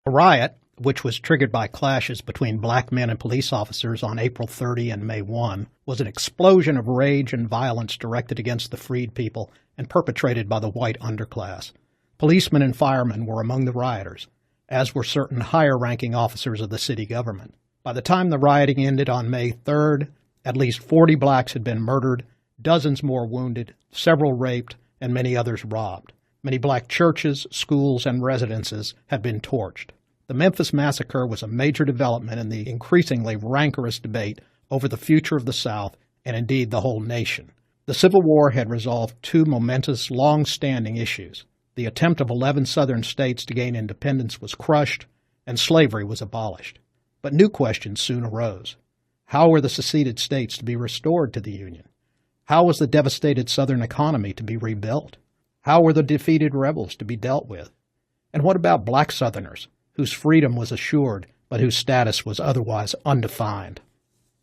A riot, which was triggered by clashes between black men and police officers on April 30 and May 1, was an explosion of rage and violence directed against the freed people and perpetrated by the white underclass. Policemen and firemen were among the rioters, as were certain higher-ranking officers of the city government. By the time the rioting ended on May 3rd, at least 40 blacks had been murdered, dozens more wounded, several raped, and many others robbed. Many black churches, schools, and residences had been torched. The Memphis Massacre was a major development in the increasingly rancorous debate over the future of the South and indeed the whole nation. The Civil War had resolved two momentous, long-standing issues. The attempt of 11 Southern states to gain independence was crushed, and slavery was abolished. But new questions soon arose. How were the seceded states to be restored to the Union? How was the devastated Southern economy to be rebuilt? How were the defeated rebels to be dealt with? And what about black Southerners, whose freedom was assured, but whose status was otherwise undefined?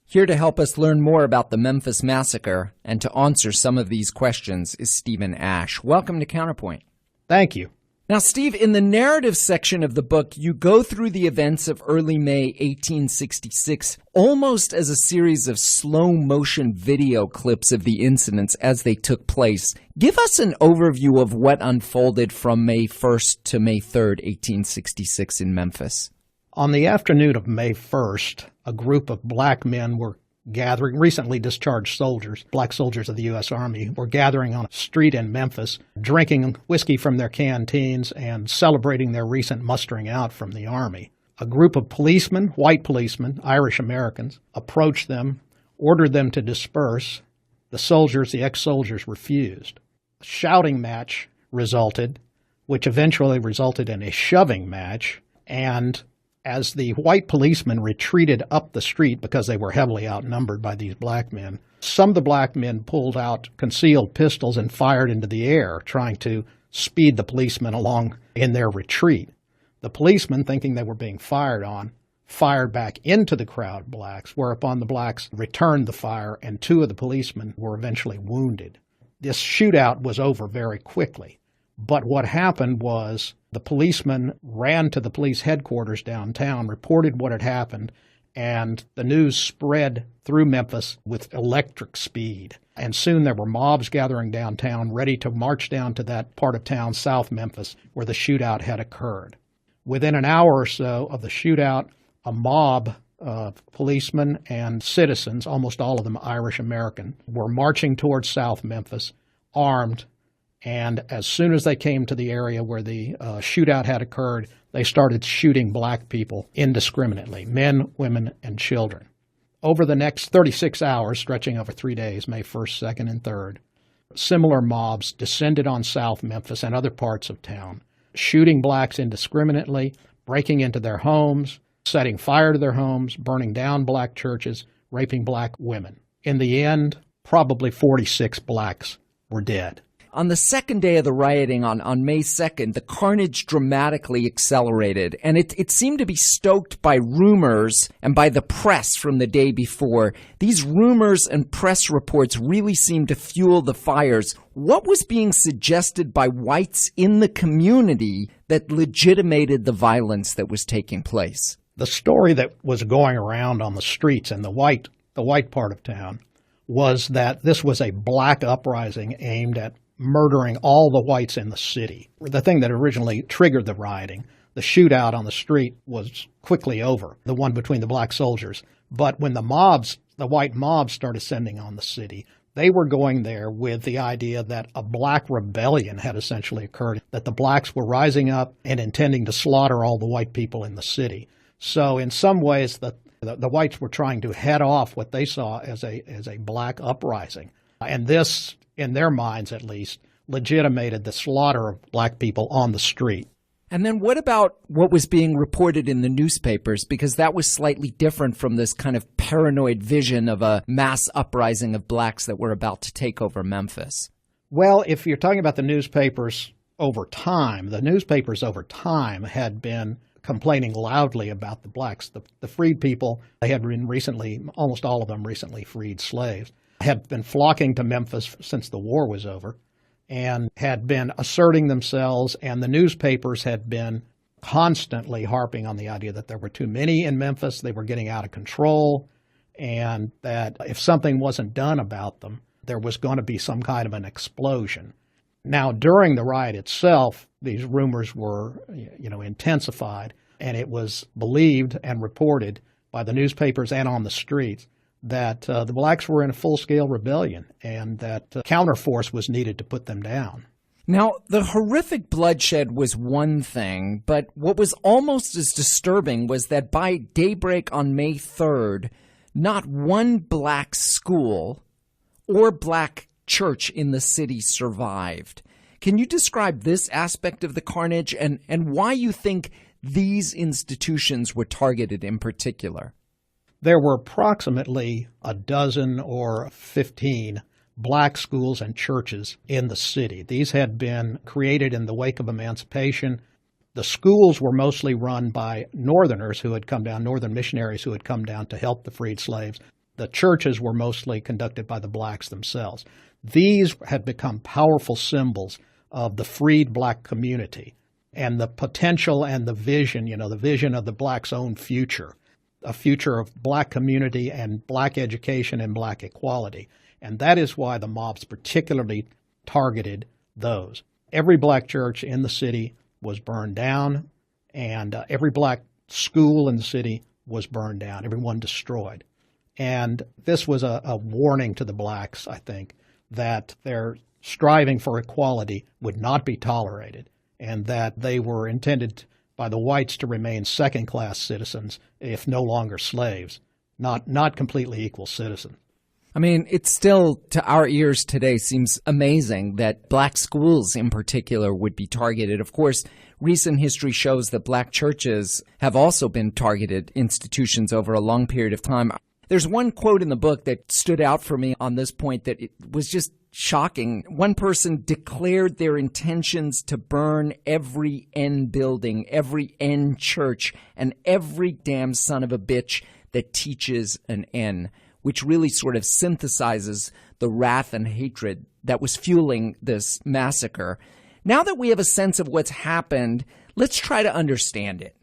Here to help us learn more about the Memphis Massacre and to answer some of these questions is Stephen Ash. Welcome to Counterpoint. Thank you. Now, Steve, in the narrative section of the book, you go through the events of early May 1866 almost as a series of slow-motion video clips of the incidents as they took place. Give us an overview of what unfolded from May 1st to May 3rd, 1866 in Memphis. On the afternoon of May 1st, a group of black men were gathering, recently discharged soldiers, black soldiers of the U.S. Army, were gathering on a street in Memphis, drinking whiskey from their canteens and celebrating their recent mustering out from the Army. A group of policemen, white policemen, Irish Americans, approached them, ordered them to disperse. The ex-soldiers refused. A shouting match resulted, which eventually resulted in a shoving match, and as the white policemen retreated up the street because they were heavily outnumbered by these black men, some of the black men pulled out concealed pistols and fired into the air, trying to speed the policemen along in their retreat. The policemen, thinking they were being fired on, fired back into the crowd of blacks, whereupon the blacks returned the fire, and two of the policemen were eventually wounded. This shootout was over very quickly. But what happened was the policemen ran to the police headquarters downtown, reported what had happened, and the news spread through Memphis with electric speed. And soon there were mobs gathering downtown, ready to march down to that part of town, South Memphis, where the shootout had occurred. Within an hour or so of the shootout, a mob of policemen and citizens, almost all of them Irish American, were marching towards South Memphis, armed. And as soon as they came to the area where the shootout had occurred, they started shooting black people indiscriminately, men, women, and children. Over the next 36 hours, stretching over 3 days, May 1st, 2nd, and 3rd, similar mobs descended on South Memphis and other parts of town, shooting blacks indiscriminately, breaking into their homes, setting fire to their homes, burning down black churches, raping black women. In the end, probably 46 blacks were dead. On the second day of the rioting on May 2nd, the carnage dramatically accelerated, and it seemed to be stoked by rumors and by the press from the day before. These rumors and press reports really seemed to fuel the fires. What was being suggested by whites in the community that legitimated the violence that was taking place? The story that was going around on the streets in the white part of town was that this was a black uprising aimed at murdering all the whites in the city. The thing that originally triggered the rioting, the shootout on the street, was quickly over, the one between the black soldiers. But when the white mobs started descending on the city, they were going there with the idea that a black rebellion had essentially occurred, that the blacks were rising up and intending to slaughter all the white people in the city. So in some ways, the whites were trying to head off what they saw as a black uprising. And this, in their minds at least, legitimated the slaughter of black people on the street. And then what about what was being reported in the newspapers? Because that was slightly different from this kind of paranoid vision of a mass uprising of blacks that were about to take over Memphis. Well, if you're talking about the newspapers over time, had been complaining loudly about the blacks. The freed people, they had been recently, almost all of them recently freed slaves, had been flocking to Memphis since the war was over and had been asserting themselves, and the newspapers had been constantly harping on the idea that there were too many in Memphis, they were getting out of control, and that if something wasn't done about them, there was going to be some kind of an explosion. Now, during the riot itself, these rumors were, intensified, and it was believed and reported by the newspapers and on the streets that the blacks were in a full-scale rebellion and that counterforce was needed to put them down. Now, the horrific bloodshed was one thing, but what was almost as disturbing was that by daybreak on May 3rd, not one black school or black church in the city survived. Can you describe this aspect of the carnage and why you think these institutions were targeted in particular? There were approximately a dozen or 15 black schools and churches in the city. These had been created in the wake of emancipation. The schools were mostly run by Northerners who had come down, Northern missionaries who had come down to help the freed slaves. The churches were mostly conducted by the blacks themselves. These had become powerful symbols of the freed black community and the potential and the vision, the vision of the blacks' own future, a future of black community and black education and black equality. And that is why the mobs particularly targeted those. Every black church in the city was burned down, and every black school in the city was burned down, everyone destroyed. And this was a warning to the blacks, I think, that their striving for equality would not be tolerated, and that they were intended by the whites to remain second-class citizens, if no longer slaves, not completely equal citizens. I mean, it still, to our ears today, seems amazing that black schools in particular would be targeted. Of course, recent history shows that black churches have also been targeted institutions over a long period of time. There's one quote in the book that stood out for me on this point that it was just shocking. One person declared their intentions to burn every N building, every N church, and every damn son of a bitch that teaches an N, which really sort of synthesizes the wrath and hatred that was fueling this massacre. Now that we have a sense of what's happened, let's try to understand it.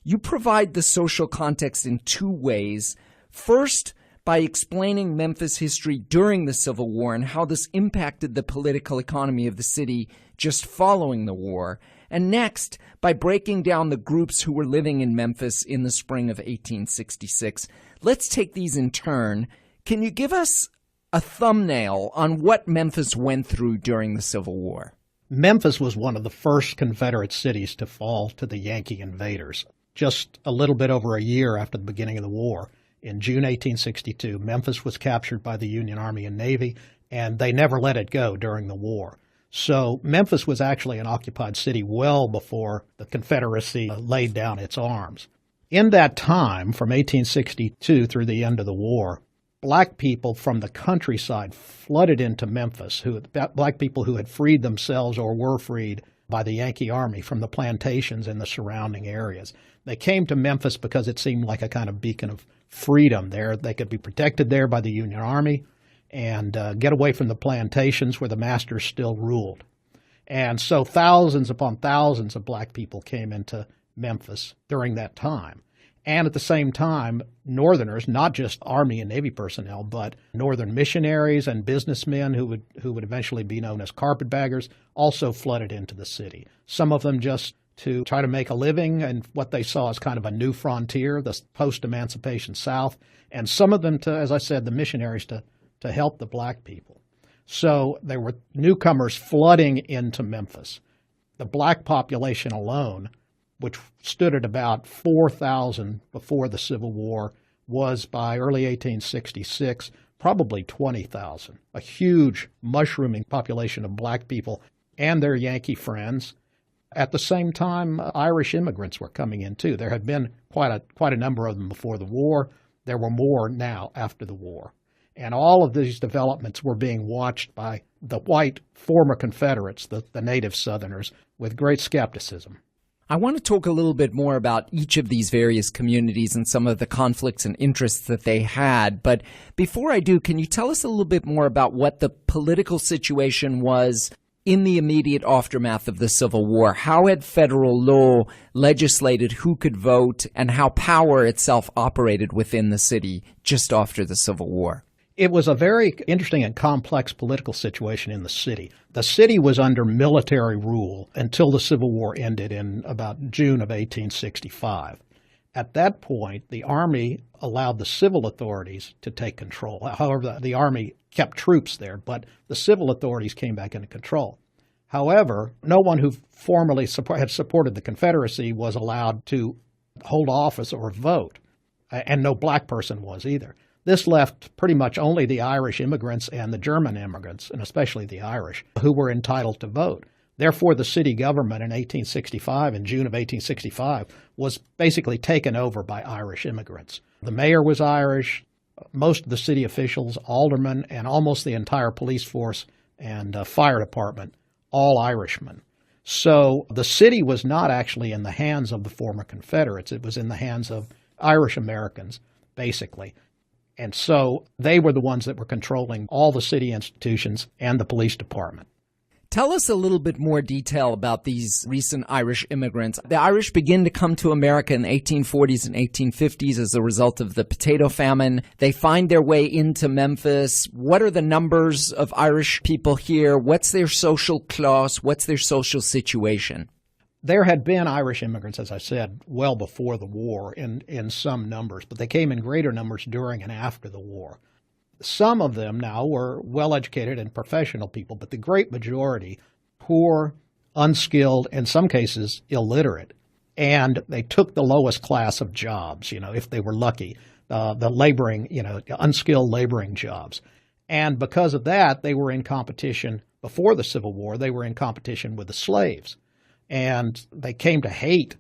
You provide the social context in two ways. First, by explaining Memphis history during the Civil War and how this impacted the political economy of the city just following the war. And next, by breaking down the groups who were living in Memphis in the spring of 1866. Let's take these in turn. Can you give us a thumbnail on what Memphis went through during the Civil War? Memphis was one of the first Confederate cities to fall to the Yankee invaders. Just a little bit over a year after the beginning of the war, in June 1862, Memphis was captured by the Union Army and Navy, and they never let it go during the war. So Memphis was actually an occupied city well before the Confederacy laid down its arms. In that time, from 1862 through the end of the war, black people from the countryside flooded into Memphis, black people who had freed themselves or were freed by the Yankee Army from the plantations in the surrounding areas. They came to Memphis because it seemed like a kind of beacon of freedom there. They could be protected there by the Union Army and get away from the plantations where the masters still ruled. And so thousands upon thousands of black people came into Memphis during that time. And at the same time, Northerners, not just Army and Navy personnel, but Northern missionaries and businessmen who would eventually be known as carpetbaggers, also flooded into the city. Some of them just to try to make a living and what they saw as kind of a new frontier, the post-emancipation South, and some of them to, as I said, the missionaries to help the black people. So there were newcomers flooding into Memphis. The black population alone, which stood at about 4,000 before the Civil War, was by early 1866 probably 20,000, a huge mushrooming population of black people and their Yankee friends. At the same time, Irish immigrants were coming in too. There had been quite a number of them before the war. There were more now after the war. And all of these developments were being watched by the white former Confederates, the native Southerners, with great skepticism. I want to talk a little bit more about each of these various communities and some of the conflicts and interests that they had. But before I do, can you tell us a little bit more about what the political situation was in the immediate aftermath of the Civil War, how had federal law legislated who could vote and how power itself operated within the city just after the Civil War? It was a very interesting and complex political situation in the city. The city was under military rule until the Civil War ended in about June of 1865. At that point, the Army allowed the civil authorities to take control. However, the Army kept troops there, but the civil authorities came back into control. However, no one who formerly had supported the Confederacy was allowed to hold office or vote, and no black person was either. This left pretty much only the Irish immigrants and the German immigrants, and especially the Irish, who were entitled to vote. Therefore, the city government in 1865, in June of 1865, was basically taken over by Irish immigrants. The mayor was Irish, most of the city officials, aldermen, and almost the entire police force and fire department, all Irishmen. So the city was not actually in the hands of the former Confederates. It was in the hands of Irish Americans, basically. And so they were the ones that were controlling all the city institutions and the police department. Tell us a little bit more detail about these recent Irish immigrants. The Irish begin to come to America in the 1840s and 1850s as a result of the potato famine. They find their way into Memphis. What are the numbers of Irish people here? What's their social class? What's their social situation? There had been Irish immigrants, as I said, well before the war in some numbers, but they came in greater numbers during and after the war. Some of them now were well-educated and professional people, but the great majority, poor, unskilled, in some cases illiterate. And they took the lowest class of jobs, if they were lucky, the laboring, unskilled laboring jobs. And because of that, they were in competition, before the Civil War, they were in competition with the slaves. And they came to hate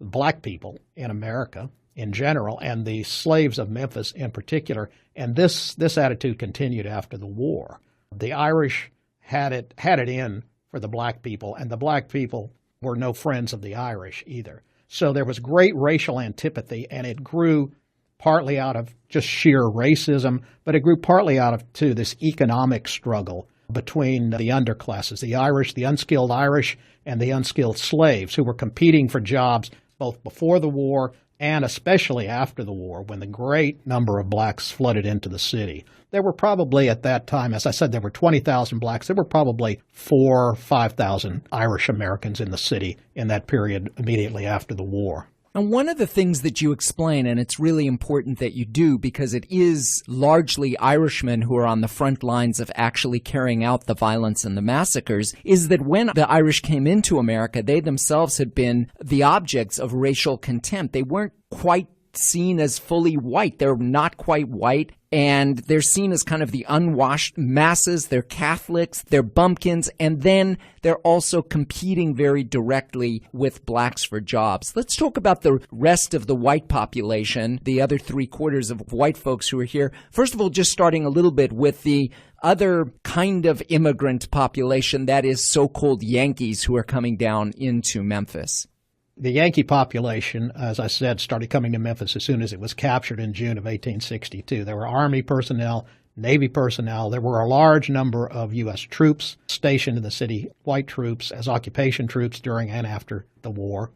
black people in America in general, and the slaves of Memphis in particular. And this attitude continued after the war. The Irish had it in for the black people, and the black people were no friends of the Irish either. So there was great racial antipathy, and it grew partly out of just sheer racism, but it grew partly out of, too, this economic struggle between the underclasses, the Irish, the unskilled Irish, and the unskilled slaves who were competing for jobs both before the war and especially after the war, when the great number of blacks flooded into the city. There were probably at that time, as I said, there were 20,000 blacks. There were probably 4,000 or 5,000 Irish Americans in the city in that period immediately after the war. And one of the things that you explain, and it's really important that you do because it is largely Irishmen who are on the front lines of actually carrying out the violence and the massacres, is that when the Irish came into America, they themselves had been the objects of racial contempt. They weren't quite seen as fully white. They're not quite white, and they're seen as kind of the unwashed masses. They're Catholics, they're bumpkins, and then they're also competing very directly with blacks for jobs. Let's talk about the rest of the white population, the other 3/4 of white folks who are here. First of all, just starting a little bit with the other kind of immigrant population, that is so-called Yankees who are coming down into Memphis. The Yankee population, as I said, started coming to Memphis as soon as it was captured in June of 1862. There were Army personnel, Navy personnel. There were a large number of U.S. troops stationed in the city, white troops as occupation troops during and after the war.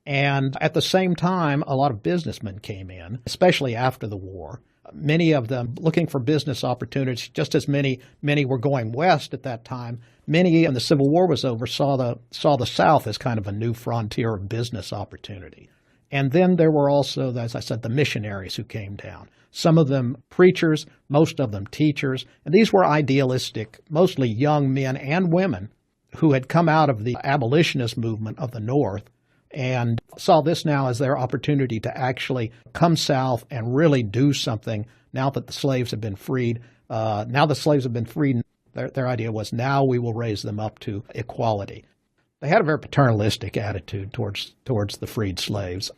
And at the same time, a lot of businessmen came in, especially after the war. Many of them looking for business opportunities, just as many were going west at that time. Many, when the Civil War was over, saw the South as kind of a new frontier of business opportunity. And then there were also, as I said, the missionaries who came down. Some of them preachers, most of them teachers. And these were idealistic, mostly young men and women who had come out of the abolitionist movement of the North and saw this now as their opportunity to actually come south and really do something now that the slaves have been freed. Their idea was, now we will raise them up to equality. They had a very paternalistic attitude towards the freed slaves.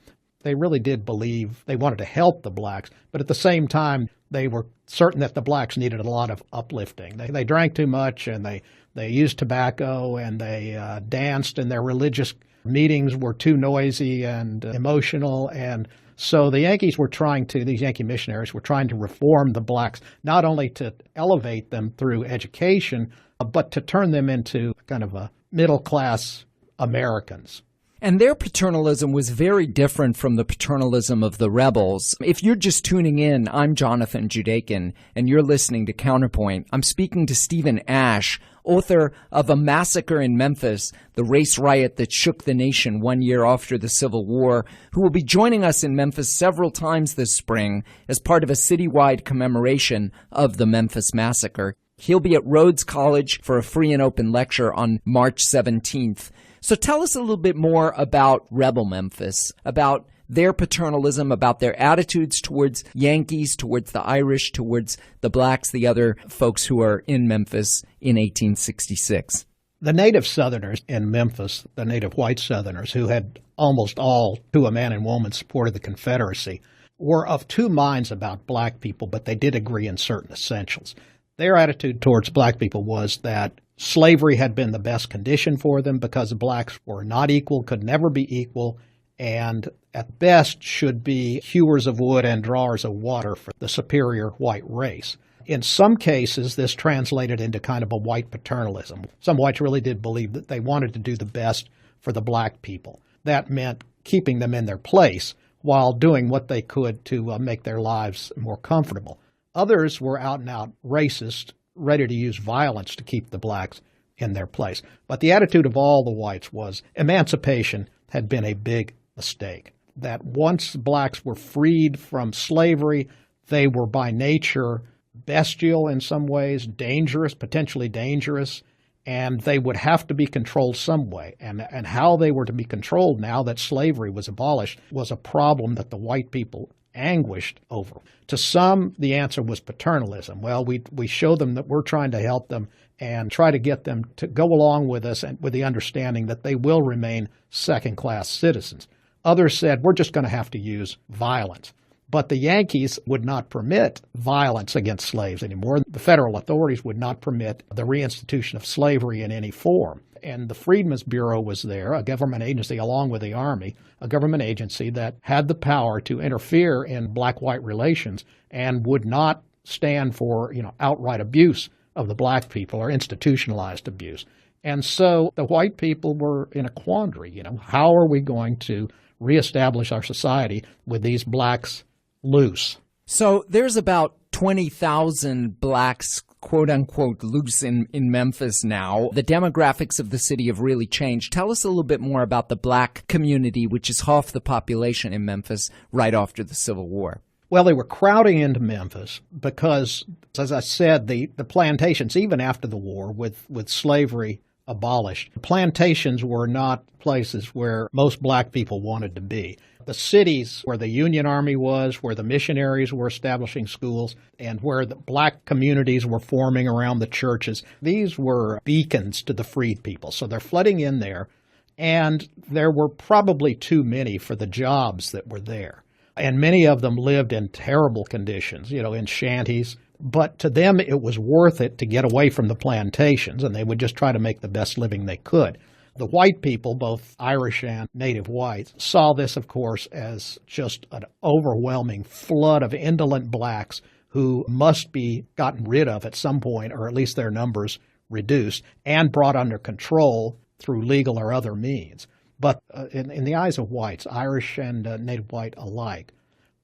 They really did believe they wanted to help the blacks, but at the same time, they were certain that the blacks needed a lot of uplifting. They drank too much, and they used tobacco, and they danced, and their religious meetings were too noisy and emotional. And so the Yankees were these Yankee missionaries were trying to reform the blacks, not only to elevate them through education, but to turn them into kind of a middle-class Americans. And their paternalism was very different from the paternalism of the rebels. If you're just tuning in, I'm Jonathan Judakin, and you're listening to Counterpoint. I'm speaking to Stephen Ash, author of A Massacre in Memphis, the race riot that shook the nation 1 year after the Civil War, who will be joining us in Memphis several times this spring as part of a citywide commemoration of the Memphis Massacre. He'll be at Rhodes College for a free and open lecture on March 17th. So tell us a little bit more about Rebel Memphis, about their paternalism, about their attitudes towards Yankees, towards the Irish, towards the blacks, the other folks who are in Memphis in 1866. The native Southerners in Memphis, the native white Southerners, who had almost all, to a man and woman, supported the Confederacy, were of two minds about black people, but they did agree in certain essentials. Their attitude towards black people was that slavery had been the best condition for them because blacks were not equal, could never be equal, and at best should be hewers of wood and drawers of water for the superior white race. In some cases, this translated into kind of a white paternalism. Some whites really did believe that they wanted to do the best for the black people. That meant keeping them in their place while doing what they could to make their lives more comfortable. Others were out and out racist, ready to use violence to keep the blacks in their place. But the attitude of all the whites was emancipation had been a big mistake. That once blacks were freed from slavery, they were by nature bestial in some ways, dangerous, potentially dangerous, and they would have to be controlled some way. And how they were to be controlled now that slavery was abolished was a problem that the white people anguished over. To some, the answer was paternalism. Well, we show them that we're trying to help them and try to get them to go along with us and with the understanding that they will remain second-class citizens. Others said, we're just going to have to use violence. But the Yankees would not permit violence against slaves anymore. The federal authorities would not permit the reinstitution of slavery in any form. And the Freedmen's Bureau was there, a government agency along with the Army, a government agency that had the power to interfere in black-white relations and would not stand for, outright abuse of the black people or institutionalized abuse. And so the white people were in a quandary. How are we going to reestablish our society with these blacks loose? So there's about 20,000 blacks, quote unquote, loose in Memphis now. The demographics of the city have really changed. Tell us a little bit more about the black community, which is half the population in Memphis right after the Civil War. Well, they were crowding into Memphis because, as I said, the plantations, even after the war, with slavery abolished, plantations were not places where most black people wanted to be. The cities where the Union Army was, where the missionaries were establishing schools, and where the black communities were forming around the churches, these were beacons to the freed people. So they're flooding in there, and there were probably too many for the jobs that were there. And many of them lived in terrible conditions, in shanties. But to them, it was worth it to get away from the plantations, and they would just try to make the best living they could. The white people, both Irish and native whites, saw this, of course, as just an overwhelming flood of indolent blacks who must be gotten rid of at some point, or at least their numbers reduced, and brought under control through legal or other means. But in the eyes of whites, Irish and native white alike,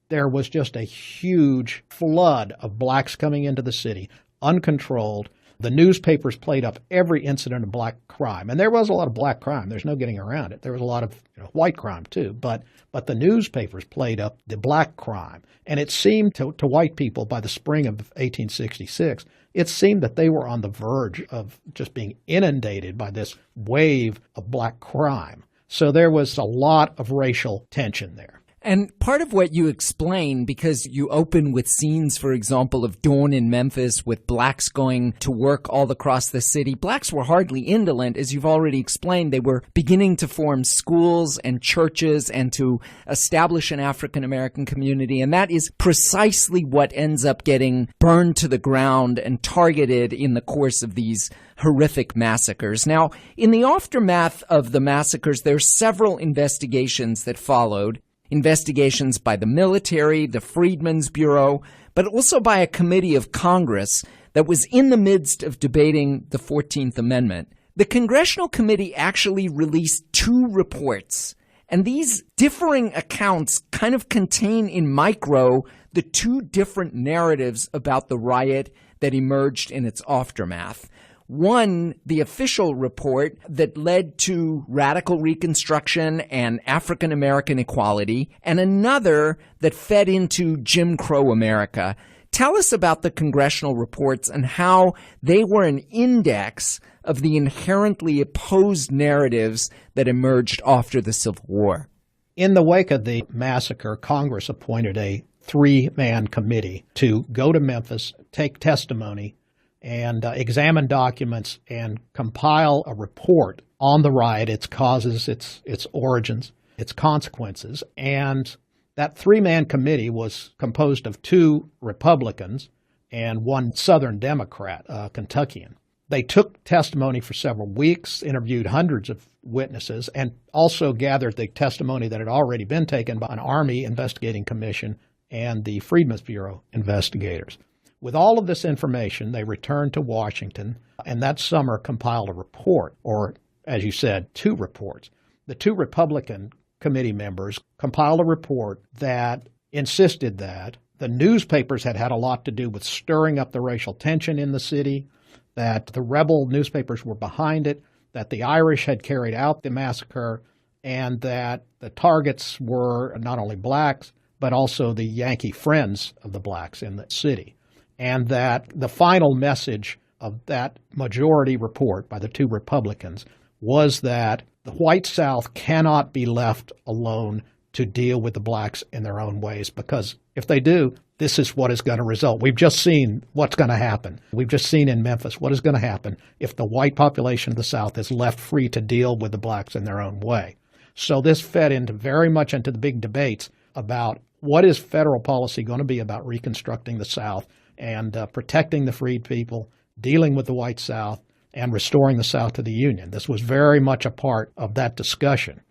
there was just a huge flood of blacks coming into the city, uncontrolled. The newspapers played up every incident of black crime. And there was a lot of black crime. There's no getting around it. There was a lot of white crime, too. But the newspapers played up the black crime. And it seemed to white people by the spring of 1866, it seemed that they were on the verge of just being inundated by this wave of black crime. So there was a lot of racial tension there. And part of what you explain, because you open with scenes, for example, of dawn in Memphis with blacks going to work all across the city. Blacks were hardly indolent, as you've already explained. They were beginning to form schools and churches and to establish an African-American community. And that is precisely what ends up getting burned to the ground and targeted in the course of these horrific massacres. Now, in the aftermath of the massacres, there are several investigations that followed. Investigations by the military, the Freedmen's Bureau, but also by a committee of Congress that was in the midst of debating the 14th Amendment, the Congressional Committee actually released 2 reports. And these differing accounts kind of contain in micro the 2 different narratives about the riot that emerged in its aftermath. One, the official report that led to radical Reconstruction and African American equality, and another that fed into Jim Crow America. Tell us about the congressional reports and how they were an index of the inherently opposed narratives that emerged after the Civil War. In the wake of the massacre, Congress appointed a 3-man committee to go to Memphis, take testimony, and examine documents and compile a report on the riot, its causes, its origins, its consequences. And that 3-man committee was composed of 2 Republicans and 1 Southern Democrat, Kentuckian. They took testimony for several weeks, interviewed hundreds of witnesses, and also gathered the testimony that had already been taken by an Army investigating commission and the Freedmen's Bureau investigators. With all of this information, they returned to Washington, and that summer compiled a report, or, as you said, 2 reports. The 2 Republican committee members compiled a report that insisted that the newspapers had had a lot to do with stirring up the racial tension in the city, that the rebel newspapers were behind it, that the Irish had carried out the massacre, and that the targets were not only blacks, but also the Yankee friends of the blacks in the city. And that the final message of that majority report by the 2 Republicans was that the white South cannot be left alone to deal with the blacks in their own ways, because if they do, this is what is going to result. We've just seen what's going to happen. We've just seen in Memphis what is going to happen if the white population of the South is left free to deal with the blacks in their own way. So this fed into very much into the big debates about what is federal policy going to be about reconstructing the South and protecting the freed people, dealing with the white South, and restoring the South to the Union. This was very much a part of that discussion.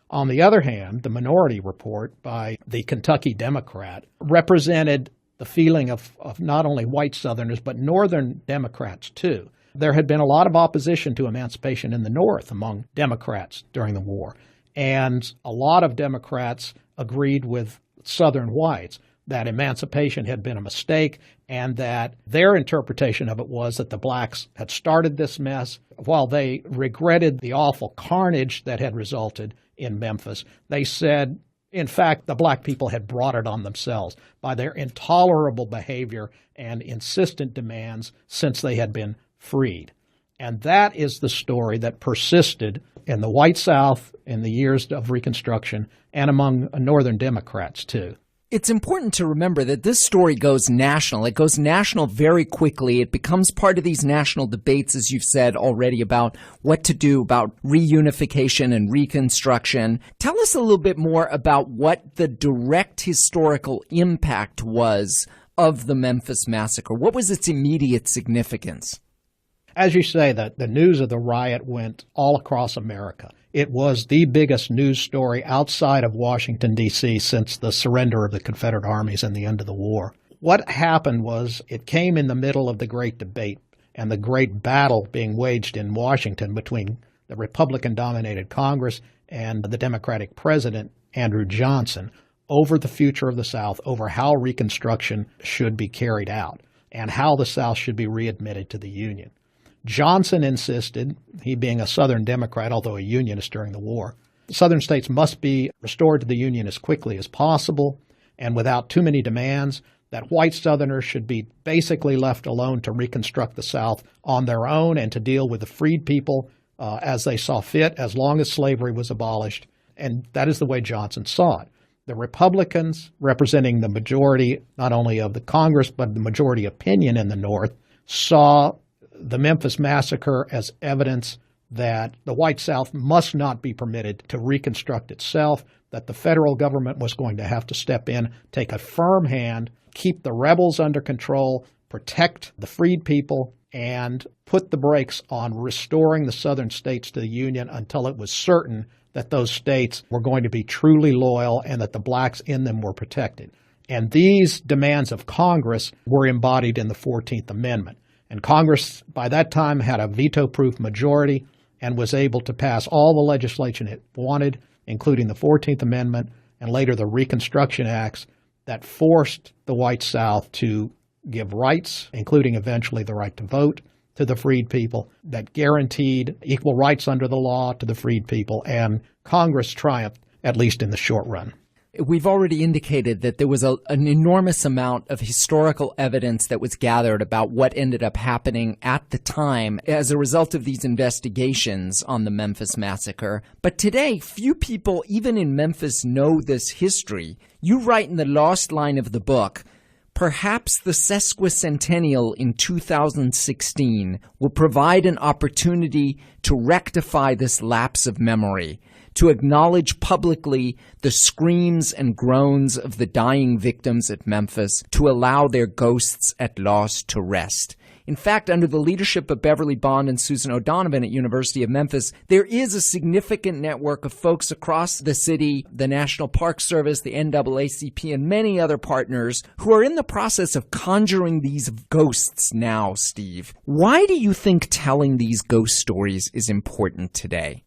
On the other hand, the minority report by the Kentucky Democrat represented the feeling of not only white Southerners, but Northern Democrats too. There had been a lot of opposition to emancipation in the North among Democrats during the war, and a lot of Democrats agreed with Southern whites that emancipation had been a mistake and that their interpretation of it was that the blacks had started this mess. While they regretted the awful carnage that had resulted in Memphis, they said, in fact, the black people had brought it on themselves by their intolerable behavior and insistent demands since they had been freed. And that is the story that persisted in the white South in the years of Reconstruction and among Northern Democrats too. It's important to remember that this story goes national. It goes national very quickly. It becomes part of these national debates, as you've said already, about what to do about reunification and reconstruction. Tell us a little bit more about what the direct historical impact was of the Memphis Massacre. What was its immediate significance? As you say, the news of the riot went all across America. It was the biggest news story outside of Washington, D.C. since the surrender of the Confederate armies and the end of the war. What happened was it came in the middle of the great debate and the great battle being waged in Washington between the Republican-dominated Congress and the Democratic president, Andrew Johnson, over the future of the South, over how Reconstruction should be carried out and how the South should be readmitted to the Union. Johnson insisted, he being a Southern Democrat, although a Unionist during the war, Southern states must be restored to the Union as quickly as possible and without too many demands, that white Southerners should be basically left alone to reconstruct the South on their own and to deal with the freed people as they saw fit, as long as slavery was abolished. And that is the way Johnson saw it. The Republicans, representing the majority not only of the Congress but the majority opinion in the North, saw the Memphis Massacre as evidence that the white South must not be permitted to reconstruct itself, that the federal government was going to have to step in, take a firm hand, keep the rebels under control, protect the freed people, and put the brakes on restoring the Southern states to the Union until it was certain that those states were going to be truly loyal and that the blacks in them were protected. And these demands of Congress were embodied in the 14th Amendment. And Congress, by that time, had a veto-proof majority and was able to pass all the legislation it wanted, including the 14th Amendment and later the Reconstruction Acts that forced the white South to give rights, including eventually the right to vote, to the freed people, that guaranteed equal rights under the law to the freed people, and Congress triumphed, at least in the short run. We've already indicated that there was an enormous amount of historical evidence that was gathered about what ended up happening at the time as a result of these investigations on the Memphis Massacre. But today, few people, even in Memphis, know this history. You write in the last line of the book, perhaps the sesquicentennial in 2016 will provide an opportunity to rectify this lapse of memory, to acknowledge publicly the screams and groans of the dying victims at Memphis, to allow their ghosts at last to rest. In fact, under the leadership of Beverly Bond and Susan O'Donovan at University of Memphis, there is a significant network of folks across the city, the National Park Service, the NAACP, and many other partners who are in the process of conjuring these ghosts now, Steve. Why do you think telling these ghost stories is important today?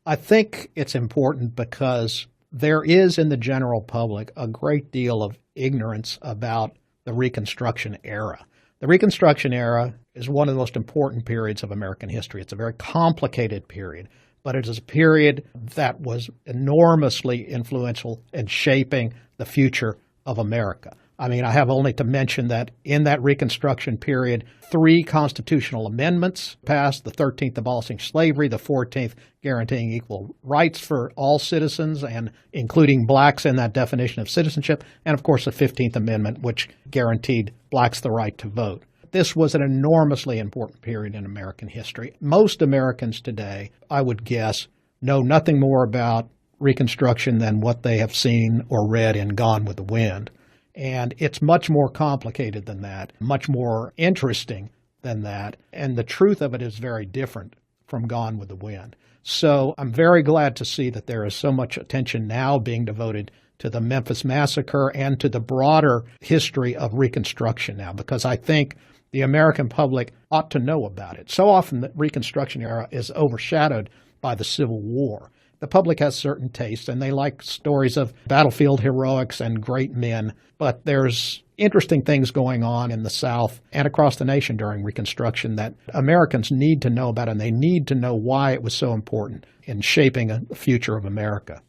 I think it's important because there is in the general public a great deal of ignorance about the Reconstruction era. The Reconstruction era is one of the most important periods of American history. It's a very complicated period, but it is a period that was enormously influential in shaping the future of America. I mean, I have only to mention that in that Reconstruction period, 3 constitutional amendments passed, the 13th abolishing slavery, the 14th guaranteeing equal rights for all citizens, and including blacks in that definition of citizenship, and of course the 15th Amendment, which guaranteed blacks the right to vote. This was an enormously important period in American history. Most Americans today, I would guess, know nothing more about Reconstruction than what they have seen or read in Gone with the Wind. And it's much more complicated than that, much more interesting than that. And the truth of it is very different from Gone with the Wind. So I'm very glad to see that there is so much attention now being devoted to the Memphis Massacre and to the broader history of Reconstruction now, because I think the American public ought to know about it. So often the Reconstruction era is overshadowed by the Civil War. The public has certain tastes, and they like stories of battlefield heroics and great men, but there's interesting things going on in the South and across the nation during Reconstruction that Americans need to know about, and they need to know why it was so important in shaping a future of America.